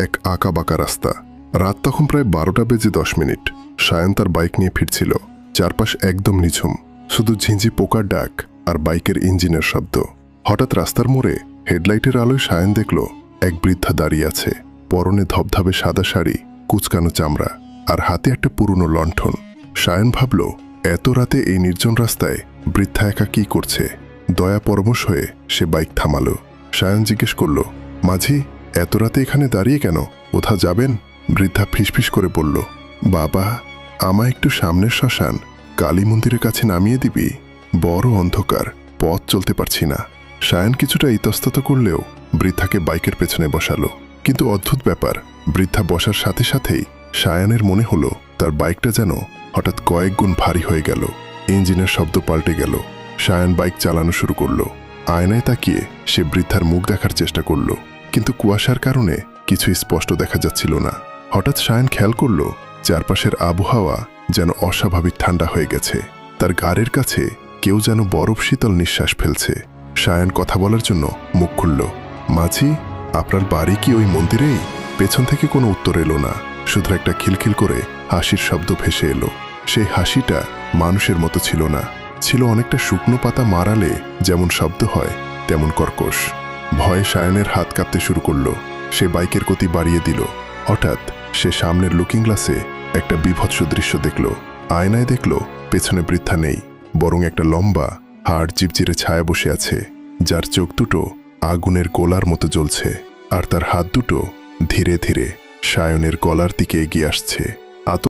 এক আঁকাবাঁকা রাস্তা। রাত তখন প্রায় 12টা বেজে 10 মিনিট। সায়ন তার বাইক নিয়ে ফিরছিল। চারপাশ একদম নিঝুম, শুধু ঝিঁঝি পোকার ডাক আর বাইকের ইঞ্জিনের শব্দ। হঠাৎ রাস্তার মোড়ে হেডলাইটের আলোয় সায়ন দেখল এক বৃদ্ধা দাঁড়িয়ে আছে। পরনে ধবধবে সাদা শাড়ি, কুচকানো চামড়া আর হাতে একটা পুরনো লণ্ঠন। সায়ন ভাবল, এত রাতে এই নির্জন রাস্তায় বৃদ্ধা একা কি করছে। দয়া পরবশ হয়ে সে বাইক থামালো। সায়ন জিজ্ঞেস করল, মাঝি, এত রাতে এখানে দাঁড়িয়ে কেন? কোথা যাবেন? বৃদ্ধা ফিসফিস করে বলল, বাবা, আমায় একটু সামনের শ্মশান কালী মন্দিরের কাছে নামিয়ে দিবি? বড় অন্ধকার, পথ চলতে পারছি না। সায়ন কিছুটা ইতস্তত করলেও বৃদ্ধাকে বাইকের পেছনে বসালো। কিন্তু অদ্ভুত ব্যাপার, বৃদ্ধা বসার সাথে সাথেই সায়নের মনে হলো তার বাইকটা যেন হঠাৎ কয়েক গুণ ভারী হয়ে গেল। ইঞ্জিনের শব্দ পাল্টে গেল। সায়ন বাইক চালানো শুরু করলো। আয়নায় তাকিয়ে সে বৃদ্ধার মুখ দেখার চেষ্টা করল, কিন্তু কুয়াশার কারণে কিছু স্পষ্ট দেখা যাচ্ছিল না। হঠাৎ সায়ন খেয়াল করল চারপাশের আবহাওয়া যেন অস্বাভাবিক ঠান্ডা হয়ে গেছে। তার গাড়ির কাছে কেউ যেন বরফ শীতল নিঃশ্বাস ফেলছে। সায়ন কথা বলার জন্য মুখ খুলল, মাঝি, আপনার বাড়ি কি ওই মন্দিরেই? পেছন থেকে কোনো উত্তর এলো না, শুধু একটা খিলখিল করে হাসির শব্দ ভেসে এলো। সেই হাসিটা মানুষের মতো ছিল না, ছিল অনেকটা শুকনো পাতা মারালে যেমন শব্দ হয় তেমন কর্কশ। ভয়ে সায়নের হাত কাঁপতে শুরু করলো। সে বাইকের গতি বাড়িয়ে দিল। হঠাৎ সে সামনের লুকিং গ্লাসে একটা বীভৎস দৃশ্য দেখল। আয়নায় দেখল পেছনে বৃদ্ধা নেই, বরং একটা লম্বা হাড় জিপজিরে ছায়া বসে আছে, যার চোখ দুটো আগুনের গোলার মতো জ্বলছে, আর তার হাত দুটো ধীরে ধীরে সায়নের গলার দিকে এগিয়ে আসছে।